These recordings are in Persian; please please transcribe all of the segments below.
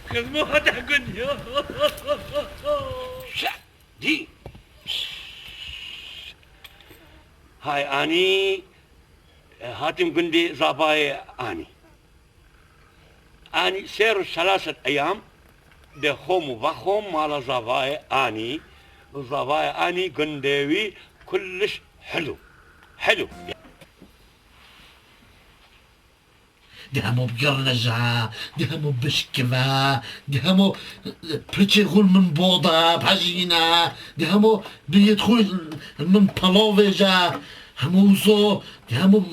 خدموها تحكني دي هاي اني هاتم قندي زاباي اني سير 3 ايام دخوم وبخوم مال زاباي اني قندوي كلش حلو دهمو بقرنجة دهمو بشكفة دهمو بريتشيغول من بوضة بحجينة دهمو بيدخل من بلوفيجة هموزو دهمو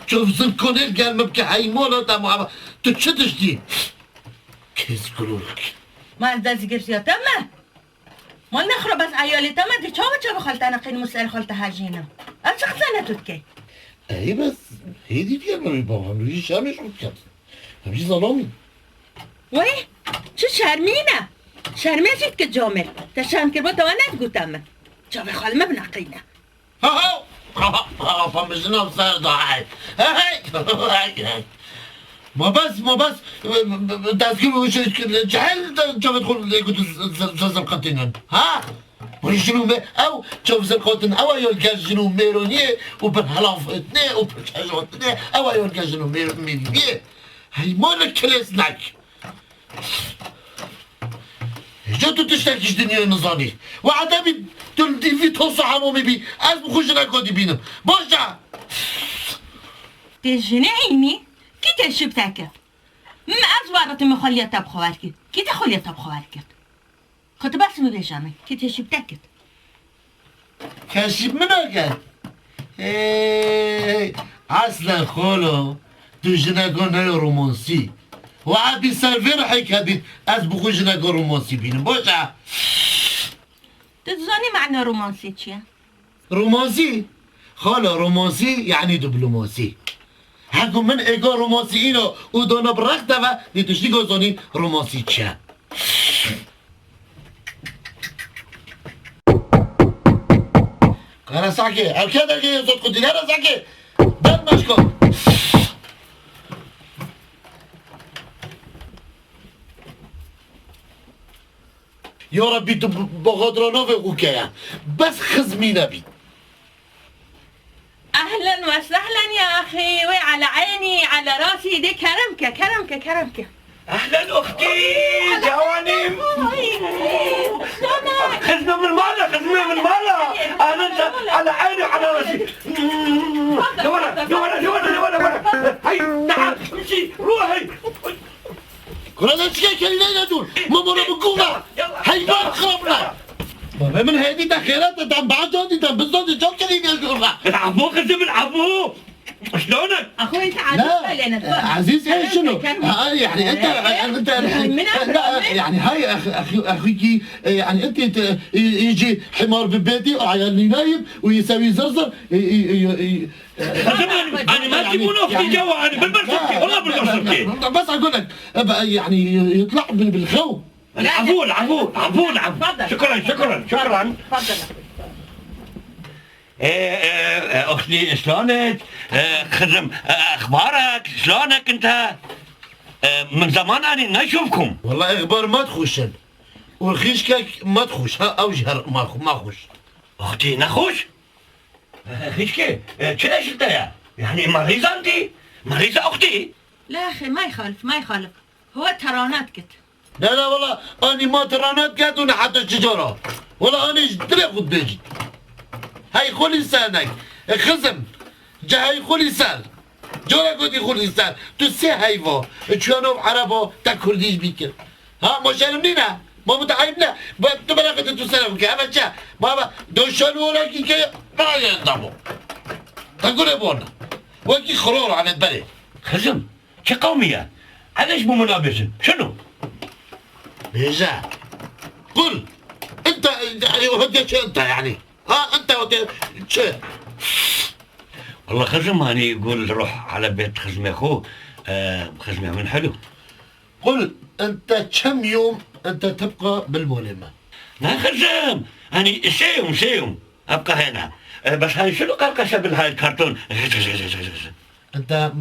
شوف زنكونير قال مبكي حيمونة دهمو تتشدش دي كيس قلولك ما الدازي قرسي تمه ما نخرب بس عيالي تمه دي چاو خالت انا قين مسأل خالت هاجينة اشخ سنة تتكي اي بس هيدي فيها من بابا نوجي شامش وكذا همشي ظلامي وي شو شرمي جيت كجامل تشان كربوتا وانا تقوتم جاب خال ما بنقينا ها فمجنا بصير ضاعي هاي ما بس تذكر وش جحل جاب تقول قلت زلزل قتنن ها ويشنو او تشوف زلقوتن او يلقى جنو ميرونيه وبالهلاف اثنين وبالحاجة اثنين او يلقى جنو ميرونيه هاي مالك كلاسناك جاتو تشتكيش دنيا نظامي وعدمي تلدي في توصى عمومي بي از بخوشنا كودي بينم باشا تجني عيني كي تشبتك ما أزوارت مخلية تبخواركي كي تخلية تبخواركي خد بس مبيجامي كي تشبتك كاشب مناك اصلا خولو تجنا كون رومانسي وعبي سالفير حيك هذه از بخوشنا كون رومانسي بينم باشا تتزاني معنى رومانسي چيا؟ رومانسي خاله رومانسي يعني دبلوماسي هكو من ايقا رومانسي اينو ودونا برق دفا دي تشتي قوزوني رومانسي چه قرا ساكي اركا دركي يزود قدي قرا ساكي دل مشكو يا ربي بغادرانو في غوكايا بس خزمينا بي أهلا وسهلا يا أخي وعلى عيني على راسي دي كرمك اهلا اختي جواني خزمه من مالا انا على عيني وعلى راسي لورا هاي نعم امشي روحي كنا نسكي كلنا دول ماما بقومة حيبان خربنا بابا من هذه تخيلات تم بعد هذه تم بالضبط جو كلين يقولها العبو خزم العبو شلونك؟ أخوي تعال لا عزيز هاي شنو؟ يعني انت يعني هاي اخويكي يعني انت يجي حمار ببيتي وعيالي نايم ويسوي زرزر انا ما تجيبون اختي جوا انا بالبرشمتي والله بالبرشمتي بس اقول لك يعني يطلع بالخوف العفو شكرا تفضل اختي شلونك؟ خزم اخبارك؟ شلونك انت؟ من زمان انا ما اشوفكم والله اخبار ما تخشن والخيشكك ما تخش ها اوجهر ما خش اختي نخش؟ خيشكي ليش انت يعني مريضة انت؟ مريضة اختي؟ لا أخي ما يخالف هو ترانات كت لا والله اني ما ترانات كاتونا حتى الشجرة والله اني اشتري خد بيجي هاي خل لسانك خزم جا هاي خل لسان جورا قدي خل لسان تسي هايفو تشانو عربو تا كرديش بيكر ها ما شرمنينا ما متعايبنا تبرا قد تسلم كي اما جا بابا دوشانو ولا كي ما يندمو تقول بونا وكي خرور عن البلد خزم شو قومية؟ علاش مو منابسة؟ شنو؟ بيجا قل انت يعني وهديك انت يعني ها انت شو والله خزم هاني يقول روح على بيت خزمي اخوه خزمي من حلو قل انت كم يوم انت تبقى بالمولمة لا خزم هاني سيوم ابقى هنا بس هاي شنو قرقشة بالهاي الكرتون؟ انت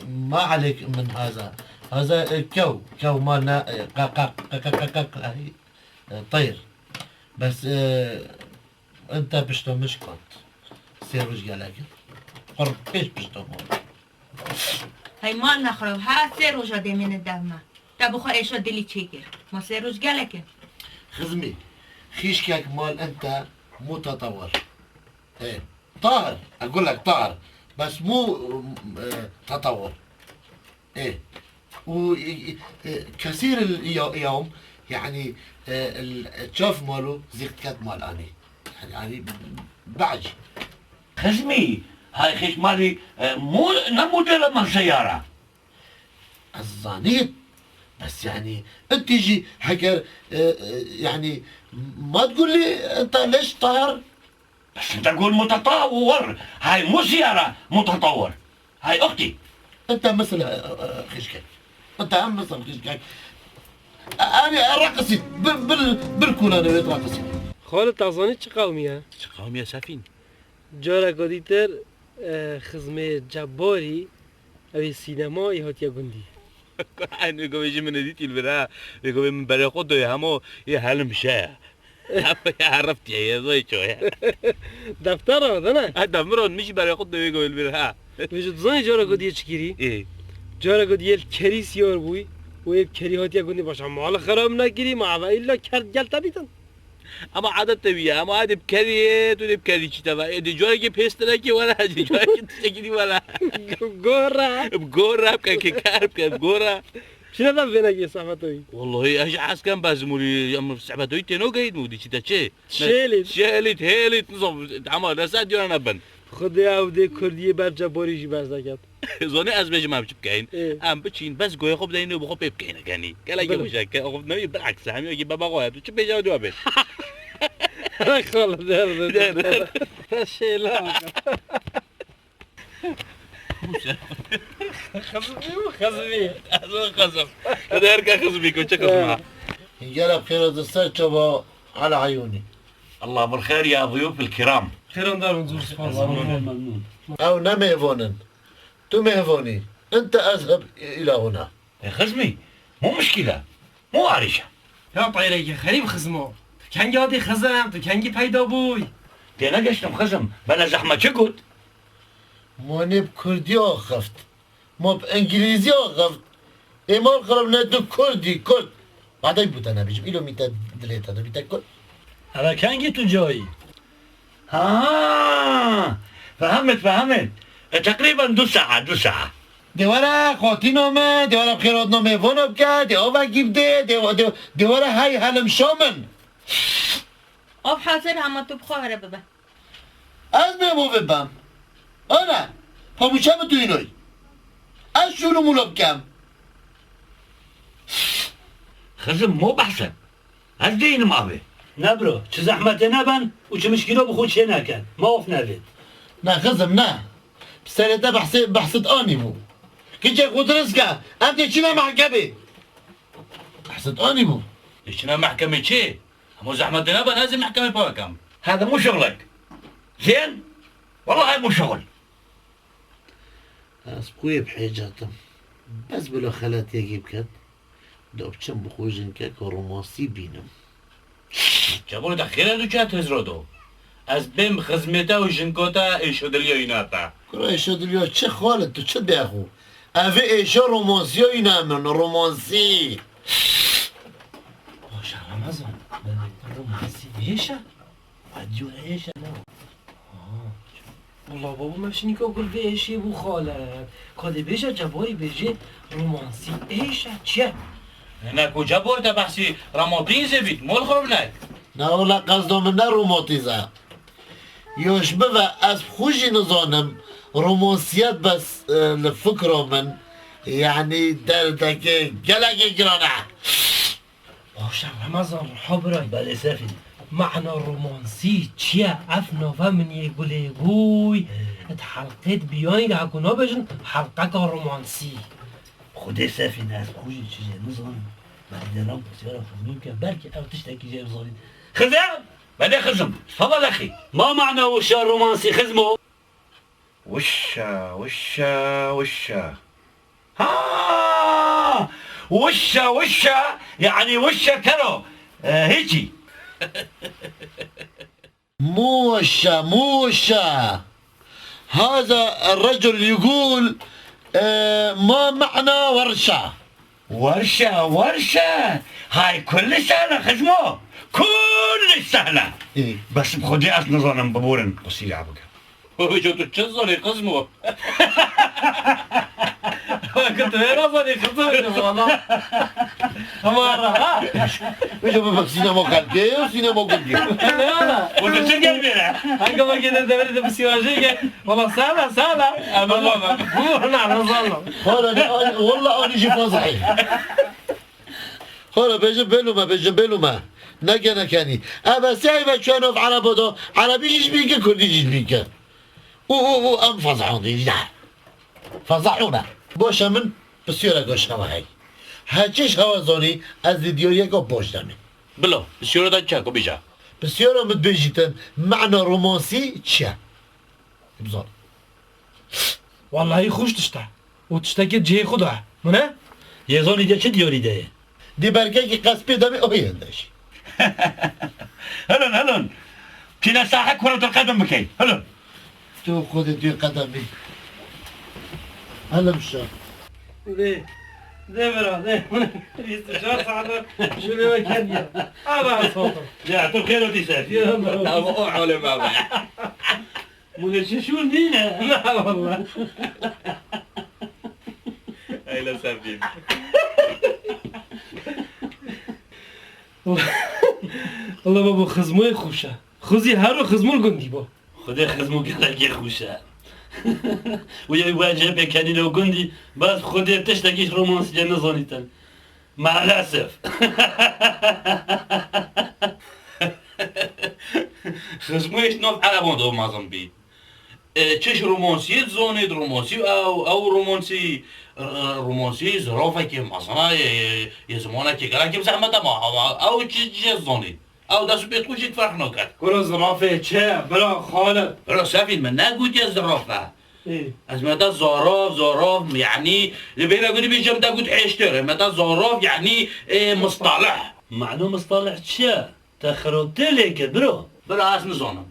ما عليك من هذا كو مالنا طير بس انت بشتو مش كنت سيروش قالك قرب ايش بشتو هاي مال نخرب ها 3 روز ده من الدمه تبخو ايش دلی چیگر ما 3 روز گلکه خزمي خيشكك مال انت متطور ايه طاهر اقول لك طاهر بس مو تطور ايه وكثير اليوم يعني تشوف ماله زيت كات مال اني يعني بعج خزمي هاي خيش مالي مو موديل مال سيارة. الزانيت بس يعني انت تجي حكر يعني ما تقول لي انت ليش طاهر؟ بس انت تقول متطور، هاي مو سيارة متطور، هاي اختي. انت مثل خشكك، انت هم مثل خشكك. انا رقصت بالكل انا رقصت. خالد تازانی چه قومیه؟ چه قومیه سفین؟ جارا گادیتر خزمه جباری اوی سینما هاتیا گندی. اینو گویی من دیتی البرا، بگوی من برای خود دوی همو یه حال میشه. یه عرفتی یه زوی چوه. دفتر آمده نه؟ دفتران میشی برای خود دوی گویی البرا. وجود زنی جارا گادیه چکیری؟ ای. جارا گادیه کری سیار بوی و یه کری هاتیا گندی باشه مال خراب نگیری ما و ایلا کرد گل تبیتن. اما عادت طبیعه اما عادت بکریه تو بکری چی تبع جایی که پیست نکی ولا جایی که تشکیلی ولا گورا بکن کار بکن گورا شنو ذا بينك صحبتوي والله ايش عسكن بازمولي ام صحبتوي تنو قايد مودي چی تا چه شلت هلت نظام عمل رسد جونا نبن خدي اودي كردي برجا بوريجي برزاكات زوني از بيج ما بچبكين ام بچين بس گوي خوب دينو بخو بيبكين غني قال يا وشك خوب نوي بالعكس هم يجي بابا غوي تو چه بيجا دو بيت خلاص ده شيء لا خزمي خزم هذا اركا خزمي كنت خزمها يلا بخير السر على عيوني. الله بالخير يا ضيوف الكرام. خير دار نزور سبحان او نمهفونن تو مهفوني انت اذهب الى هنا. يا خزمي مو مشكلة مو عارشة. يا طيرك خريب خزمو كان جادي خزم تو كان پیدا بوی تينا قشتم خزم بلا زحمة چقد ماني بكردي خفت ما بانجليزي خفت ايمان خرب ندو كردي كرد بعدين بوتانا بيجم إلو ميتا دليتا دو ميتا كرد. هذا كان تو جاي فهمت تقريبا 2 ساعة دي ورا خاطي نامه دي ورا بخيرات نامه فونو بكا دي اوه جيب دي ورا هاي هلم شامن آب حاضر همه تو بخواه ببه از مهمو ببم انا پاموشم تو اینوی از شروع مولا بکم خزم مو بحسن از دين ما به نبرو چه زحمت نبن و چه مشکلو بخود چه نکن ما اوف نوید نه خزم نه بسرده بحثت آنی بو كيجي قدرسكا انت شنو محكمة بحثت آني بو شنو محكمة شي مو زحمة نبن لازم محكمة باكم هذا مو شغلك زين والله هاي مو شغل اسبقوي بحاجاتهم بس بلو خلات يجيب كد دوب چم بخوجن كاك رومانسي بينم جابون تخيل دو چه تزرادو از بیم خزمتا و جنکوتا ایشو دلیا ایناتا كرا ايشو دليو چه خالد تو چه بيخو اوه ايشو رومانسي ينامن رومانسي باشه رمضان رومانسي ايشا وديو ايشا لا والله بابا ماشي که اقول ايشي بو خالد كده بيشا جباري بيجي رومانسي ايشا چه هنا کجا بورده بحثی رمانتیزه بید مول خرب نک نه اولا قصدم نه رومانتیزه يوش بقى از خوشي نظانم رومانسيات بس لفكرة من يعني دردك قلق جرانع باشه رمضان حبرای بله سفید معنى رومانسی چیه افنا و من یگوله گوی ات حلقت بیانی ده هکونا بجن حلقه که رومانسی خود سفید از خوشی چیزی نظام بعد دلم بسیار خزمیم که بلکه او تشتکی جای بزارید خزم بله خزم تفضل أخي. ما معنى وشا الرومانسي خزمه؟ وشا وشا يعني وشا كرو هيجي. موشا هذا الرجل يقول ما معنى ورشة هاي كل سهلة خزمو كل سهلة. إيه؟ بس بخدي أصل نظام ببورن قصير عبقى. وشو تشزر قزمه. كنت وين اصلا خزمني والله. مرة بيجوا بفكسينا مو قلبي وسينا مو قلبي. وانت تلقى بينا. هنقول ما كده دوري بسيواجيك والله سهلة والله نعم نظلم. والله أنا جي صحيح. خلا بيجن ما نكاني أبا سايبة شانو في عربه عربي يجي بيك كل يجي بيك أم فضحوني لا فضحونا باشا من بسيارة قوش هاي هاچش هوازوني از دیوریه که باش دمه بلا بسیار دا چه بیجا بسیارا متبجیتن معنى رومانسي چه بزار والله خوش تشته و تشتكي جي خدا منه يزوني ده چه ديوري ده؟ دي برگه که قصبی دمه اوهی هندش هلون تينا ساحة كرة القدم بكي هلون تو خودت توی قدمی هلا مشا ده برا ده استشار ساعة شنو كان يا هذا صوته لا طول خير ودي سافي لا ما حول ما بقى مغششون دينا لا والله اي لا سافين والله بابا خزموي خوشه خوزي هارو خزمول قندي با خدا خزمو كلاكي خوشا ويا يواجه بكاني لو قندي بس خدا تشتكيش رومانس جنة زونيتن مع الأسف خزمويش نوف على بوندو معظم بي تشش رومانسي زوني رومانسي او رومانسي زرافه كي مثلا يزمونه كي قال كي زحمه ما او تشي زوني او داس بيت خوش فرق نكات كرو زرافه چه بلا خالد برا سفين من نقول يا زرافه ايه از متى زراف يعني اللي بينا قولي بيجم دا قلت عيشتر متى زراف يعني مصطلح معنو مصطلح شا تخربت لك برو برا اسم زونم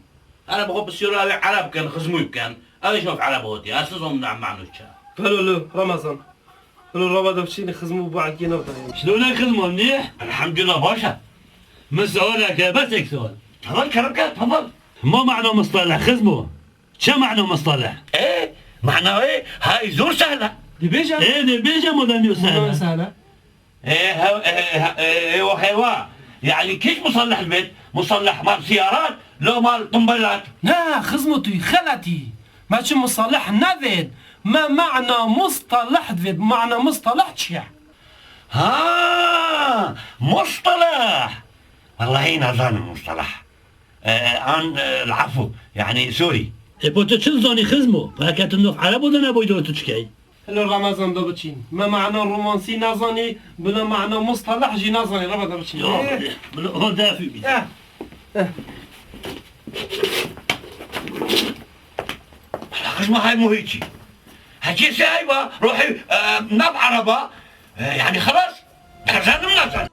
انا بخوف بسيرو عرب كان خزموي كان ايش نوف عربوتي اسم زون معنو شا قالوا رمضان قالوا ربا دفشيني خزمو بعد نوتا شلون خدمه منيح؟ الحمد لله باشا من سؤالك بس سؤال تفضل كرمك تفضل ما معنى مصطلح خزمه؟ شو معنى مصطلح؟ ايه معناه ايه هاي زور سهلة دي بيجا ايه دي بيجا مدن سهلة سهلة ايه وخيوا يعني كيف مصلح البيت مصلح مال سيارات لو مال قنبلات لا خزمتي خلتي ماشي مصطلح نفيد ما معنى مصطلح ذي معنى مصطلح تشيع ها مصطلح والله نظام المصطلح عن العفو يعني سوري بوتو چل زوني خزمه فاكت انه عرب ولا نبوي دو تشكي هلو رمضان دو بچين ما معنى رومانسي نظني بلا معنى مصطلح جي نظني ربا دو بچين هو دافي بي خزمة هاي مو هيجي هجي سايبة روحي ناب عربة يعني خلاص نزل منزل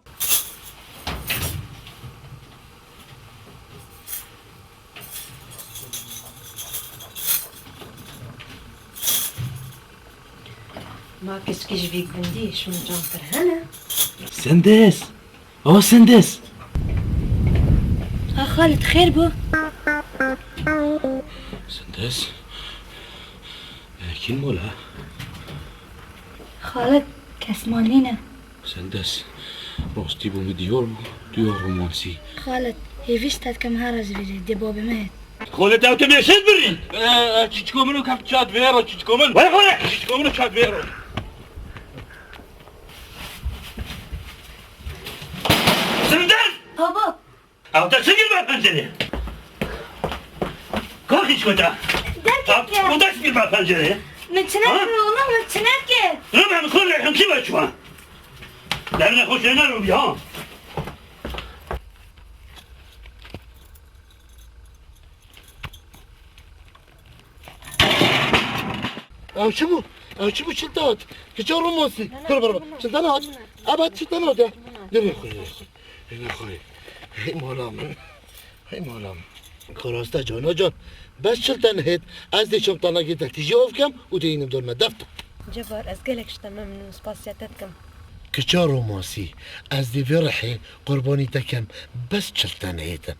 ما qu'est-ce que je vais grandir شو نجنطر هنا سندس هو سندس خالد خير بو سندس كين مولا خالد كسمانينا سندس روستي بو ديور رومانسي خالد هي فيشتات كم هارز في دي بابا مات خولت او تبي شد بري تشكو منو كاب تشات فيرو تشكو منو ولا خولت تشكو منو تشات فيرو سندس بابا او تسجل مع البنجري كوكي شكوتا دركك وتسجل مع البنجري متنكر والله متنكر رمى من كل الحين كيف اشوفها لان اخوش هنا روبي ها او چی بو چلتات کجا رومانسی برو چلتات ابد چلتات دري خوي هي مالام خراسته جانا جان بس چلتن هيت از دي شمطانا جيتك تيجي اوفكم ودينم دور ما دفتر جبار أسقلك تمام من سباسياتتكم کجا رومانسی از دی فرحی قربانی تکم بس چلتن هيتن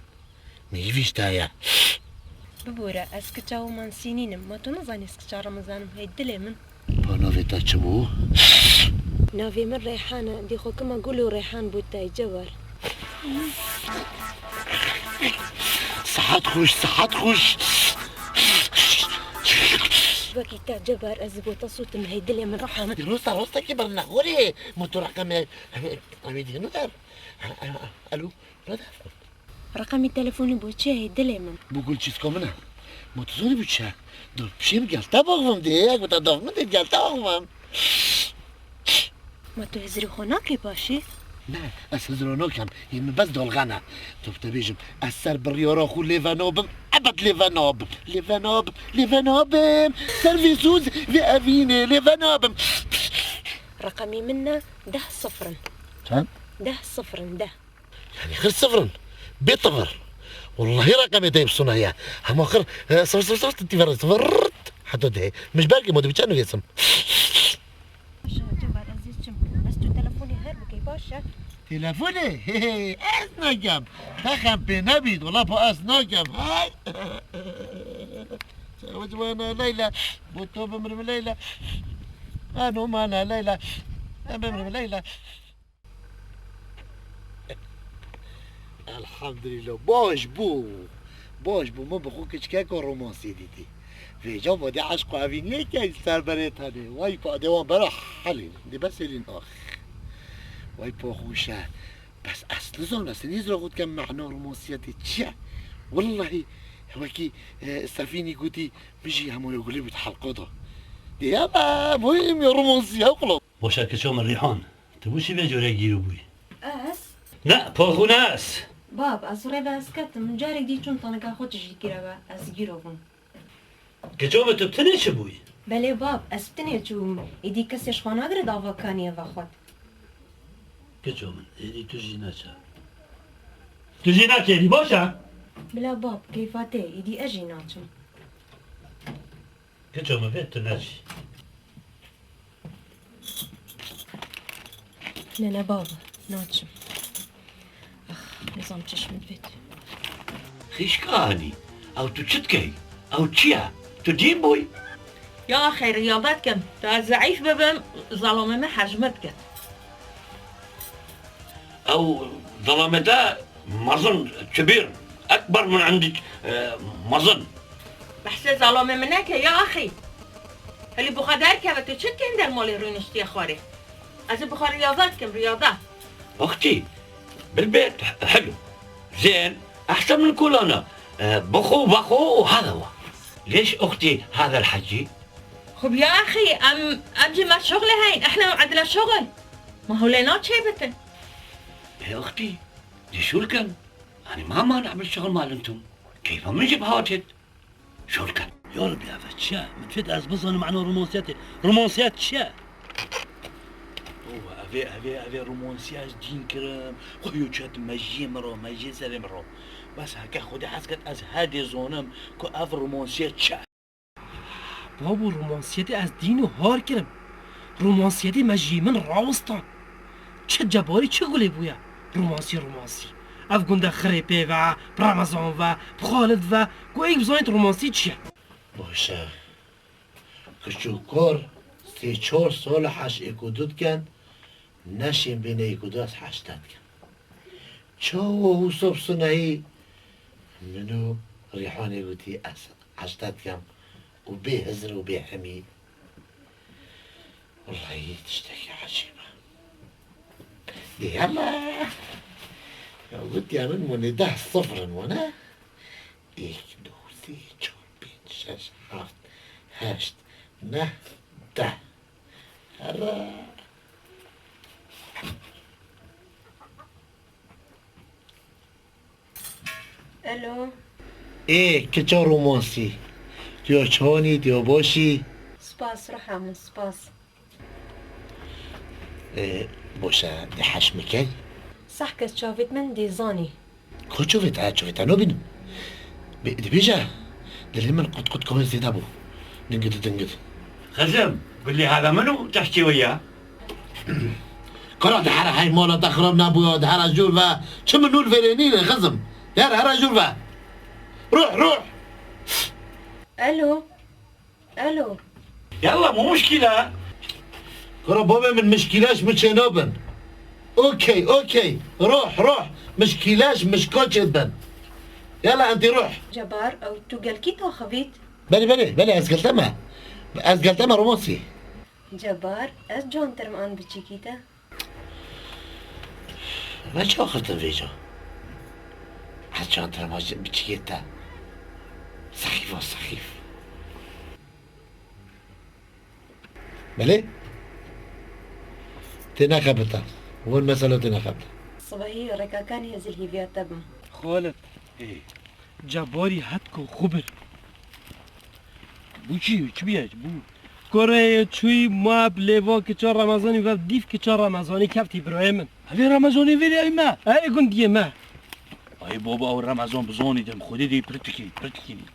ميفيش تايا ببورة أسكتشا ومن سنين ما تنظني أسكتشا رمضان هاي الدلي من بانوفي تاچمو نافي من ريحانة دي خو كما قولوا ريحان بوتاي جبار صحت خوش وكي تا جبار أزبو تصوت من هاي الدلي من رحمة روستا كبرنا غوري موتو رقم عميدي ندر الو ندر رقمي تلفوني بوتشي هاي الدلي من بقول چیزکو منه متزونی بود چه دور بشیم گلتا باقوام دیگه اگه بتا داغمه دید گلتا باقوام ما تو هزري خوناكي باشي نه از هزراناکم یعنی بس دالغنه تو بتبیجم از سر بریارا خو لیونابم ابد لیونابم سرویسوز و اوینه لیونابم رقمي منا 10 چند؟ 10 يعني غير صفرن بيطفر والله رقمي دايب صنايا هم اخر صفر تنتفر صفرت حتى ده مش باقي مودي بتشانو يسم جبار عزيزكم بس تو تلفوني هربك يا باشا تلفوني هي اسناجم تخم بنبيد والله بو اسناجم هاي سويت وانا ليلى بوتو بمر ليلى انا ما انا ليلى بمر ليلى الحمد لله باش بو ما بخو کچکک و رومانسی دیدی ویجا بادی عشق و اوینیه که سر برایت هنه وای پا دوان برا حلین دی بس ایلین آخ وای پا خوشه بس اصل زان است نیز را خود کم معنا رومانسیتی چیه والله وکی سفینی گوتی میشی همون یقولی بود حلقاتا دی اما مهم یا رومانسی ها قلاب باشا كشو من ريحان تبوشي بيا جوري جيرو بوي أس لا بوخو ناس باب أسرع بسكت من جارك دي شون طنقا خوتش جيرا أس جيروفون كشو ما تبتنيش بوي بله باب أسبتني شو إدي كسيش خاناغر دعوا كانية وخوت كشو من إدي تجيناشا تجيناك يعني باشا بلا باب كيفاتي إدي أجي ناتشم كشو ما فيت تناجي لا بابا ناتشم نظام چشمت بيت خيش كاني او تو چتكي او چيا تو دين بوي يا أخي رياضتكم تا ضعيف ببم ظلمة ما حجمتك او ظلمتا مظن كبير اكبر من عندك مظن بحث ظلمة منك يا أخي اللي بخدر كبتو چت كن در مال رونشتي خاري از بخار رياضتكم رياضة اختي بالبيت حلو زين احسن من كل انا بخو وهذا هو ليش اختي هذا الحكي خب يا أخي أمجي ما شغل هين احنا عندنا شغل ما هو لينات شيبتن يا اختي دي شو الكن انا ما مانع بالشغل مال انتم كيف من جيب هاتت شو الكن يا رب يا فتشا متفيد أزبزون معنا رومانسيات شا هذه رومانسياج دين كرام خويو شات مجي سلام رو بس هكا خودي حسكت از هادي زونم كو اف رومانسيات شا بابو رومانسيتي از دين و هار كرم رومانسيتي مجي من راوستان چه جباري چه گله بويا رومانسي اف گنده خريبه و برامزان و بخالد و گو ايك بزانيت رومانسي چيه باشه خشوکار 3-4 سال حش اکودود کن نشین بین اکودو از حشتت کن چا و حساب سنهی منو ریحانه گوتی از حشتت کن و به هزر و به همی والله تشتكي عجيبة يلا قلت يا من 10 صفر وانا 1 2 3 4 5 6 7 8 9 10 هلا الو ايه كتشا رومانسي ديو چوني ديو باشي سپاس روحم سپاس بوشا دي حشمكي صح كس شافت من دي زاني كل شوفت أنا بينهم دي بيجا دي من قد كمان زيد أبو دنقد خزم قل لي هذا منو تحكي وياه؟ قرأ ده حرا هاي مولا تخربنا أبو ده حرا جولفا شو من نور فيرينين خزم يا حرا جولفا روح الو يلا مو مشكلة. قرأ بابا من مشكلاش متشنوبن اوكي روح مشكلاش مش كوتش بن يلا انت روح جبار او تو قال كي خبيت بلي أزقلتما روموسي جبار از جون ترم ان بتشيكيتا ما شو أخذت فيجو حتى ترى بتشيكيتا سخيف بلي تناخبتا هو المسألة تناخبتا صباحي ركا كان يزل هيفيا تبم خالد جباری حد کو خوبر بو چی بیاج بو کره چوی ماب لیوا که چهار رمضانی و دیف که چهار رمضانی کفتی ابراهیم هذه رمضان ویلی ای ما ای گندیه ما ای بابا او رمضان بزونی دم خودی دی پرتکی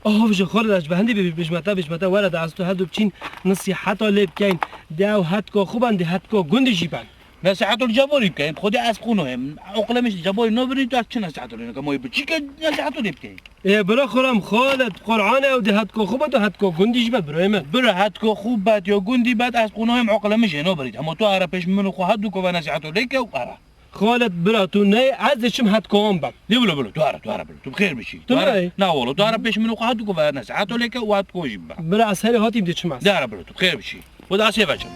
آه وجه خالد اش بهندی بجمتا ولد از تو هدو بچین نصیحتا لیب کین داو حد کو خوبن دی حد کو گندی جیبن نصيحة الجباري بكاين خدي اسقونهم عقله مش الجباري نبري تو اكشن نصيحة لنا كما يبتشي نصيحة بكاين اه برا خورم خالد قرآن او ده هتكو خوبت و هتكو گندیش بد برای من برا هتكو خوب بات یا گندی بات اسقونهم عقله مش نبري اما تو ارا پیش منو خو هدو کو نصيحة لك و ارا خالد برا تو نه عزشم هتكو هم بم بلو تو ارا بلو تو بخير بشي تو برای لا والله تو ارا پیش منو خو هدو کو نصيحة لك و هتكو جيب برا اسهل هاتي بدي چماس دارا بلو تو بخير بشي ودا سيفاجم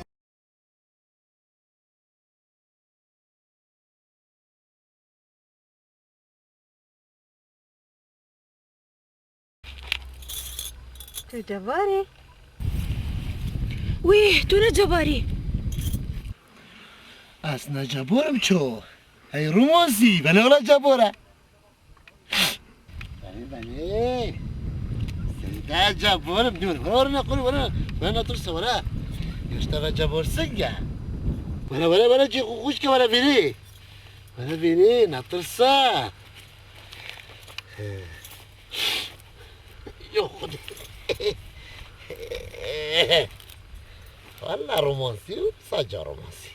تو جباري ويه تو جباري أصلا جبورم شو هاي رومانسي بلا ولا جبورة بني سيدا جبورم دون ورنا قول ورنا ترسى ورا يشتغل جبور سنجا ولا جي خوشك ولا فيني نترسى يو خدي والله رومانسي وصاجة رومانسي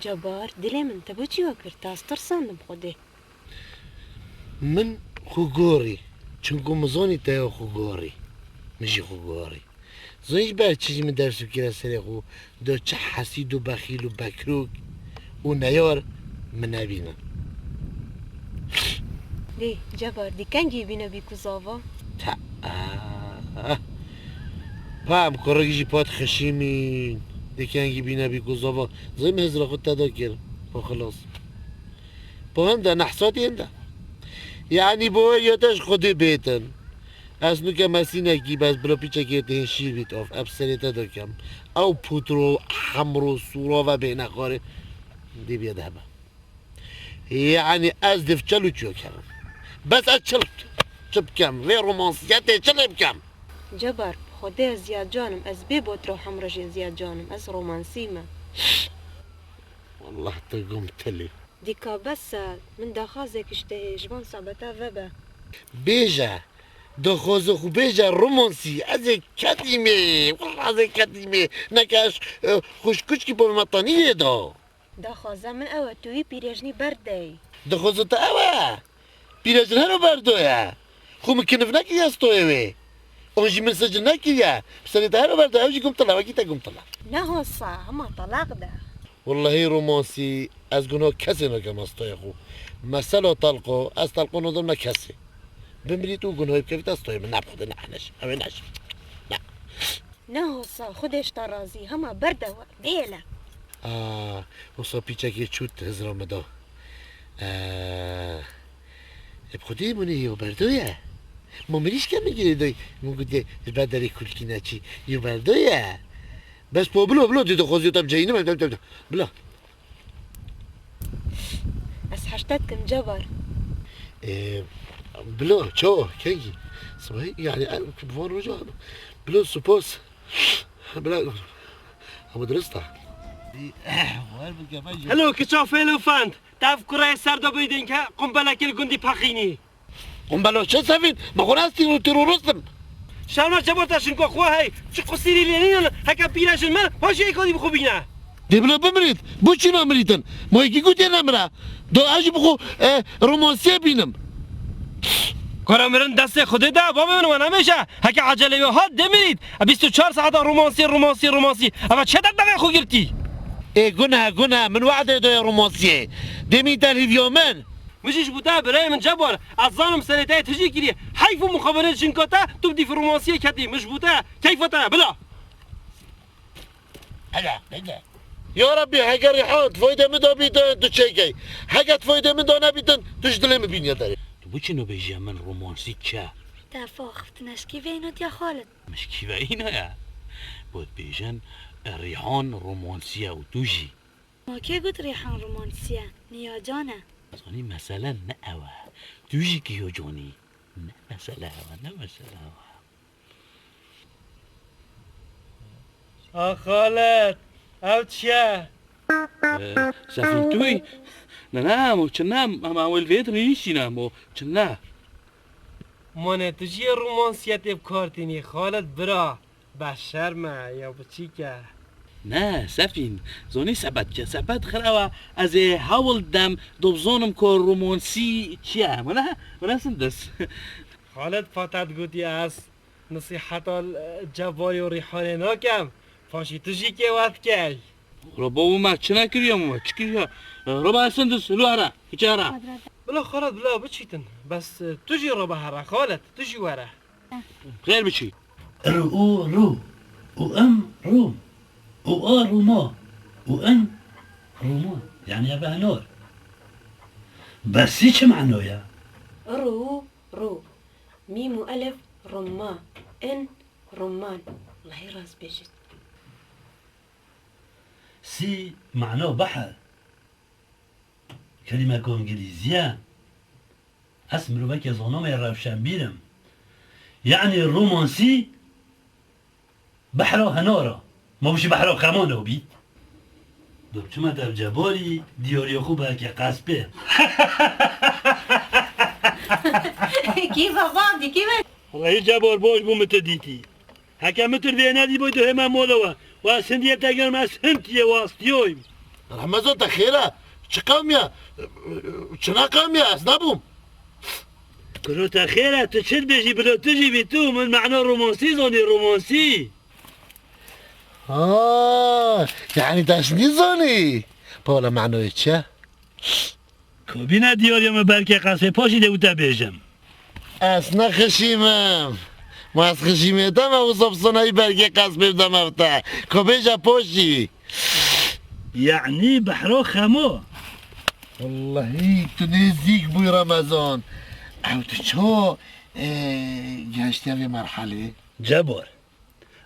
جبار دلي من تبوتي وكر تاسترسان بخده من خوغوري چونكو مزوني تايو خوغوري مشي خوغوري زونيش بعد چيزي من درسو كيرا سريخو دو چه حسيد و بخيل و بكروك و نيار من نبينا دي جبار دي كان جيبينا بيكو زافا تا پام كورجي بات خشيمين دي كان جيبينا بيكو زافا زي ما هزر خود تدا كير خلاص بهم ده نحصاتي انده يعني بو يتش خودي بيتن از نو که مسینه کی بس برا پیچه که تهن شیر بیت آف ابسریتا دکم او پوترو حمرو سورا و بینخاره دی بیاد همه يعني از دفچلو چو کم بس از چل بکم وی رومانسیته چل بکم جبر خدا زياد جانم از بي بوترو حمرجي زياد جانم از رومانسي ما والله تقوم تلي ديكا بس من داخازك اشتهي جبان صعبتا فبا بيجا دخوزو خو بيجا رومانسي از كديمي والله از كديمي نكاش خوش كشكي بو مطانيه دا داخازا من اوا توي بيرجني بردي دخوزو تا اوا بيرجن هنو بردويا خو مكنف نكي يستويوي اونجي من سجن نكي بسني تا هنو بردويا اوجي قم طلع وكيتا قم طلع نهو الصا هما طلاق ده والله رومانسي از گناه کسی نکم از توی خو مثلا طلقو از طلقو ندارم کسی بمیری تو گناهی بکوید از توی من نبخده نحنش همه نش نه نهو الصا خودش ترازي هما برده و بيلا وصا پیچه که چود هزرام دا بخودی منی یو بردویه ما مریش کم میگیری دای من گوده بدری کلکی چی یو بردویه بس بلو ديدو خوزيو طب جايين بلا اسحشتكم جبر بلو شو كيجي صباحي يعني فور رجع بلو سبوس بلا ابو درسته هلو کچافه فند تاف کرای سردا بیدین که قنبله کل گندی پخینی قنبله چه سفید مخون هستی تروریستم شرما جبرتشون که خواه هی چه قصیری لینین هکا پیرشون من پاشه ای کادی بخو بینه دبلا بمرید بو چی نامریدن ما یکی گوتی نمره دو اجی بخو رومانسیه بینم کارا مرن دست خوده ده بابا من نمیشه هکا عجله ها دمیرید 24 ساعت رومانسی اما چه دقیقه خو گرتی گناه من وعده دو رومانسیه دمی تلویزیون من مشيش بوتا براي من جبر الظالم سنتين تجي كلي حيف مخابرات شنكوتا تبدي في الرومانسيه كدي مش بوتا كيف بلا هلا يا ربي هاجر ريحان فايده من بيتن تو تشيكي حاجه فايده من دو نبيتن توش دلم بين يا داري تو بو چنو بيجي من رومانسي تشا دفع خفتناش كيف ينوت يا خالد مش كيف اينا يا بود بيجن ريحان رومانسيه وتوجي ما كي قلت ريحان رومانسيه نيا جانا زاني مثلا نأوى توجي كيو جوني مثلا خالد او چه سفينتوي ننام ما هو الفيت ريشينا مو كنا من تجي رومانسيه بكارتيني خالد برا بشرمه یا بچی که نه سفين زوني سبت خلاوة از هاول دم دوبزونم كور رومانسي چيا منا سندس خالد فاتت گوتی از نصیحت الجواری و ریحانه ناکم فاشی تجی که وقت که ربو ما چنا كريم چكريا ربا سندس لو هرا هرا بلا خالد بلا بچیتن بس تجي ربا هرا خالد تجي ورا خير بشي رو وأم روم روما وأن روما يعني أبا نور بس إيش معناه يا رو ميم ألف رما إن رمان الله يراس بيجت سي معناه بحر كلمة إنجليزية اسم روبك يظنهم يروشن بيرم يعني الرومانسي بحره هنورا ما بشي بحره خمانه بيت دوب چما در جباري دياري خوبه که قصبه كيف باندي كيف والله جبار باش بو متديتي هكا متر بينا دي بويدو هما مولوا واسندية تاقر ما سنتيه واستيويم رحمزو تخيرا چه قوم يا چنا قوم يا اسنابوم كروتا خيرا تشد بيجي بلو تجي بيتو من معنى رومانسي زوني رومانسي يعني داشني زوني باولا معنوی چه؟ كوبينا دياري ما بركي قصه پاشي دوتا بيجم از نخشیمم ما از خشیمیتم و صبح صنعی برگه قصد ببدم افته کبیجا پاشی يعني بحرو خمو والله تو نزدیک بوی رمضان او تو چو گشتی هم یه مرحله جبار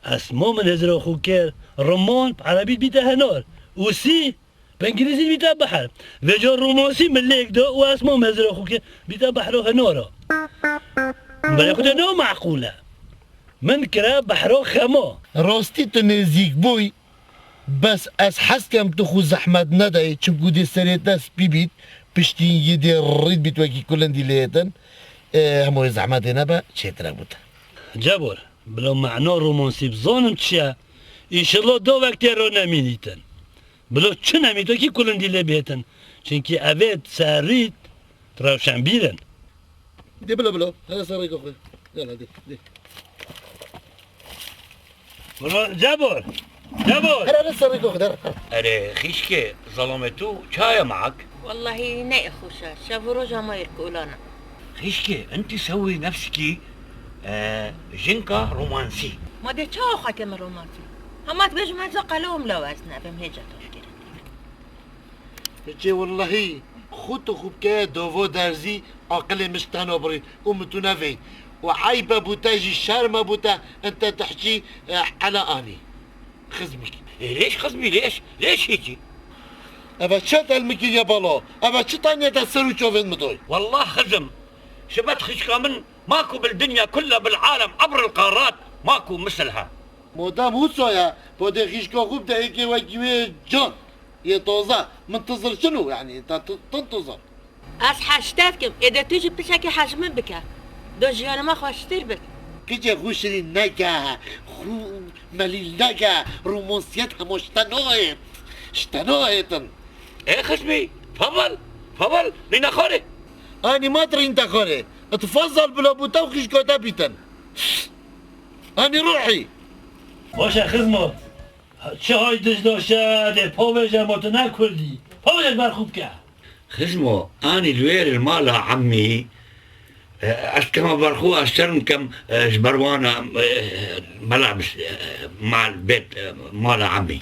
اسمو من هزر خوكير رمان عربي بيتا هنار وسي بانجليزي بيتا بحر وجا رومانسي من ليك دو واسمو من هزر خوكير بيتا بحرو هنارا بلا خدا نو معقولة من كرا بحرو خما راستی تو نزدیک بوی بس از حس کم تو خو زحمت ندهی چون گودی سریت دست بی پشتین یه دی رید بیت وکی کلن دی لیتن هموی زحمت نبا چه ترک بوده جبار بلا معنى رومانسي بظانم تشيا ان شاء الله دو وقت رو نمينيتن بلا چه نميتو كي كلن دي بيتن چونكي اويت ساريت روشن بيرن دي بلا هذا سريك اخوي يلا دي جبار هذا سريك اخوي أري خيشكي ظلمتو شاي معك والله ناي خوشا شافوا رجع ما يركولانا خيشكي انت سوي نفسك جنكا رومانسي ما دي چاو خاكم رومانسي هما تبيج ما زقلهم لو أزنا بمهجة تفكير جي والله خود خوب که دوو درزی عقل مشتنا بري ومتنافي وعيبة بوتاجي شرمة بوتا انت تحكي على اني خزمك ليش خصمي ليش هيجي ابا شت المكي يا بالا ابا شت اني تسرو تشوفين مدوي والله خزم شبت خشكا من ماكو بالدنيا كلها بالعالم عبر القارات ماكو مثلها مادام هو سايا بده خيشكا خوب ده هيك وكيوي جان يتوزع منتظر شنو يعني تنتظر از حشتفکم اده تو جو پیشکی حجمه بکه دو جیان ما خوشتر بک كيجي غوشري نجا خو مليل نجا رومانسيات همشتنوهت شتنوهتن ايه خشمي تفضل لينا خوري اني ما ادري انت خوري اتفضل بلا بوتا وخيشكا دابيتن اني روحي باشه خزمات چه های دجدا شده پا بجه ما تو نکردی پا بجه بر خوب که خزمو اني الوير المالا عمي كما برخو اشترم كم جبروانا ملابس مع البيت مال عمي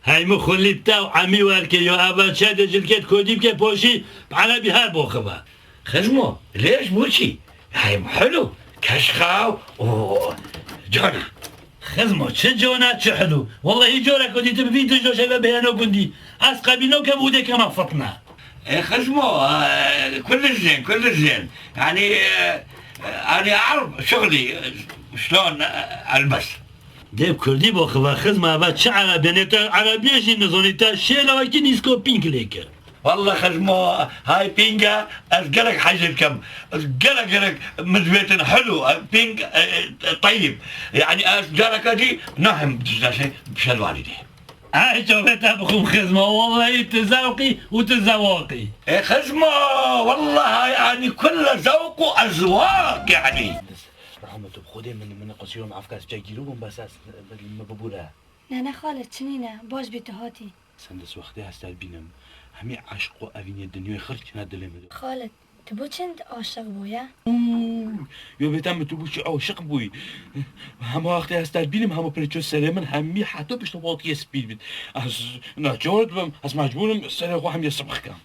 های مخلی بتاو عمی ورکه یا اول شده جلکت کدیم که پاشی على بهار بخبه خزمو ليش بوشي هاي حلو كشخاو و جانا خزمه چه جانا چه حلو والله جورا کدی تو ببین دجدا شده بیانو کندی از قبیلو که بوده که مفتنه خزمو كل زين يعني انا اعرف شغلي شلون البس ديب كردي بخبه خزمه بعد چه عربی تا عربیش نزونی تا شیلا وقتی نیسکو پینک لیکر والله خزمو هاي بينجا اسقلك حاجة كم اسقلك مزبيتن حلو بينج طيب يعني اسقلك دي نهم شيء بشل والدي هاي شوفتها بخوم خزمه والله تزوقي وتزواقي خزمو والله يعني كل ذوق واذواق يعني رحمة بخودي من قصيرهم عفكاس جايجيلوهم بس ما ببولا نه خالد چنینه باش بیتو هاتی سندس وقتي هستال بينم همي عشق أبين الدنيا خرج ندلم خالد تو بو چند عاشق بویا؟ يو بيتم تبوش عاشق بوي هم وقتي هستال بينم هم بريتشو سلامن همي حتى باش نباطي سبيل بيت از نجارد بم از مجبورم سر خو هم يسبخ كم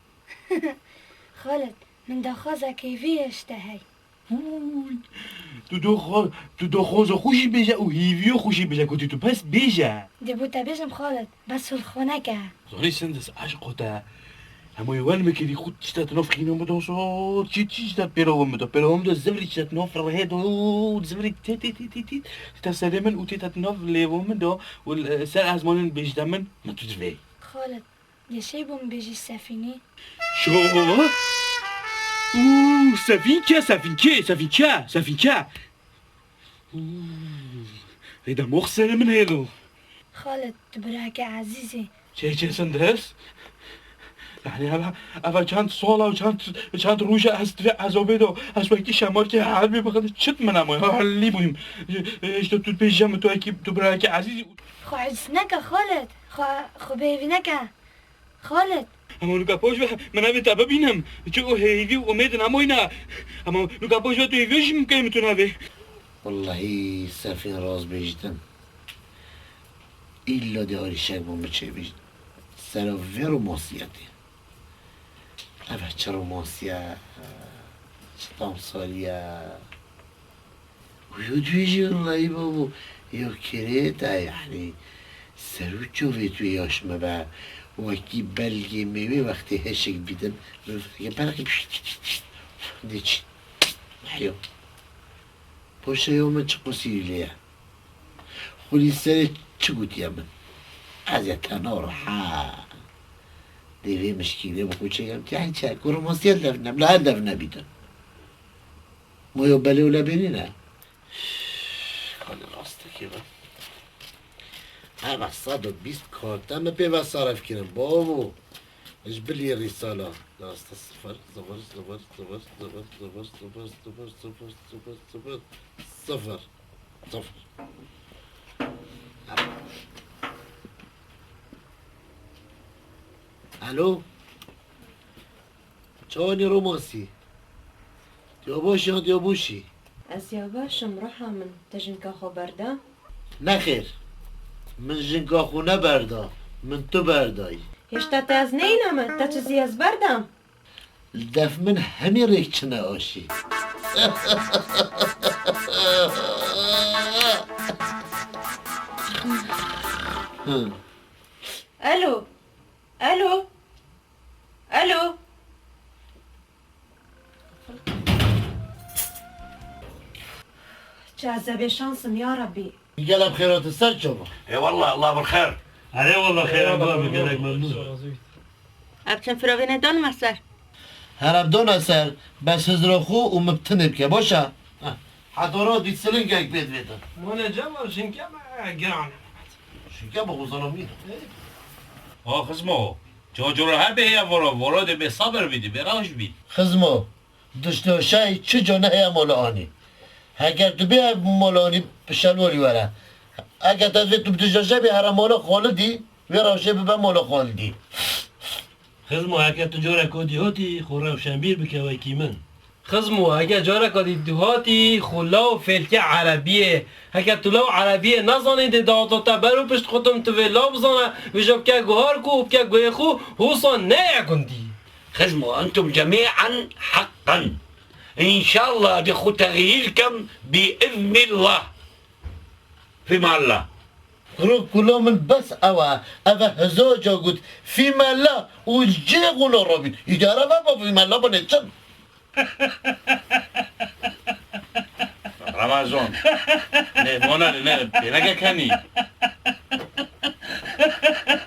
خالد من داخازه كيفية اشتهي تو داخوز خوشی بجا و هیویو خوشی بجا کتی تو پس بجا دي بو تبيجم خالد بس الخونه که زغري سندس عشق تا همو يوال مكري خود تشتات نوف خينو مدوسو تشتات بيروم دو زفري تشتات نوف رهيدو زفري تي تا سلامن و تيتات نوف ليوم دو والسال ازمانن بيجدمن ما تدري خالد يا شي بوم بيجي السفينة شو سفينكا هيدا مخسر من هيلو خالد تبراك عزيزي چه سندس يعني اول چند ساله و چند روزه از عذابه دو از وقتی شمار که حربی بخاطر چت منم حالی بویم اشتو تو پیشم تو اکی تو برای که عزیزی خو عجز نکه خالد خو بیوی نکه خالد اما نو کپاش من اوی تبا بینم چه او هیوی و امید نماینا اما نو کپاش تو هیویش ممکنه میتونه بی والله سفين راز بيجدن إلا داري شك بوم بچه بيجد سراوه رومانسياتي أبا چه رومانسيا چه تمثاليا ويجي والله بابو يا كريتا يعني سرو چوه توی یاش مبا وكي بلگي ميوي وقتی هشك بيدن برقي ديچ حيو باشه يوم چه قصير ليه خلي سري چه قوتي من عزيت نورحا ديوي مشكلة بخو چه قام تيحي چه كورمانسيات لفنا بلا هدف نبيدن ما يبالي ولا بينينا خلي راستك يبا هذا صادق بيست كارت اما بيبا صارف كنا بابو اجبر لي الرسالة لاست الصفر صفر صفر صفر صفر صفر صفر صفر صفر صفر صفر صفر صفر الو چواني رومانسي دیاباشی ها دیابوشی از یاباشم روحا من تجنکا خو بردا نخیر من جنگا خونه بردا من تو بردای هشتا تا از نینامه تا چیزی از بردم دف من همین ریک چنه آشی الو الو الو جذاب شانسم یا ربی. قلب خيرات السر شوفه اي والله الله بالخير. عليه والله خير بابا قالك ممنون. ابچن فراوینه دان مستر. هرب دون سر بس هزراخو ومبتني بك باشا حضارات يتسلنك هيك بيت بيتا من جوا شنكم گران. شو بابو ظلمين خزمو جوجور هر به یا ورود به صبر بیدی براش بید خزمو دشتو شای چه جانه هيا مولاني اگر تو بیا مولاني بشلوالي ورا اگر تدوی تو بتجاشه بي هر مولا خالدي وراشه ببا مولا خالدي خزمو هكا تجورا كودي هوتي خورا وشنبير بكوي كيمن. خزمو اگه جارا کدی دهاتی خلا و فلکه عربیه اگه تلو عربیه نزانید داتا تبرو پشت خودم تو ولا بزنه وجب که گوهر کو و که گوه خو حوصان نه کندی. خزموا انتم جميعا حقا ان شاء الله دخو تغييركم باذن الله فيما الله. رو كلو من بس اوا هزوجا قلت فيما لا والجيغونا رابين يجارة بابا فيما لا بنتشن رمضان نه مونا نه پیرگه کنی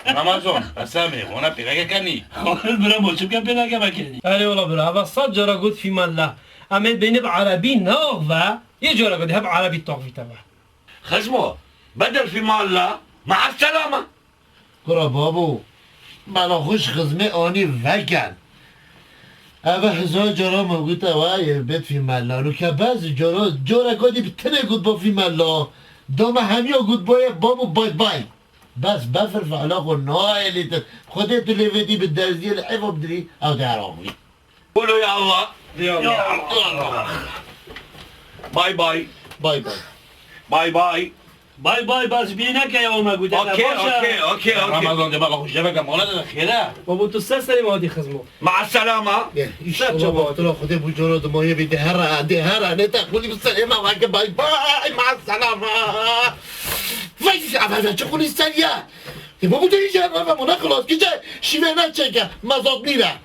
رمضان اسمه مونا پیرگه کنی خالد برا موچم كان بينا كما كاني. آره والله برا هوا صد جارا قلت في مالله اما بين بعربي ناغفا یه جارا قلت هب عربي طاقفي تبع. خزموا بدل فيما الله مع السلامة. كرا بابو مالا خوش خزمي آني وكن اوه هزار جارا موجود اوه بيت في ملانو که بعض جارا قادي بتنه قد با في ملا دام هميا قد باي بابو باي باي بس بفر فعلا خو نايلي خودت ليفيدي بالدرزية الحفا بدري او دعراوي قولوا يا الله يا الله. باي باي باي باي باي باي. باي باي بس بينا كيا وما قلت انا اوكي باشا. اوكي اوكي اوكي. رمضان ده بقى خوش جبك مولا ده خيره بابا تو سه سری مادی خزمو. مع السلامة. إيشالله بطلع خده بجراد مايه بيدي هرا نتاخولي بالسلامة وهاك باي باي مع السلامة ويش عمل تقولي السريع بابو تيجي بابا منا خلاص كي جاي شيفانا تشيكا مازاد ميرا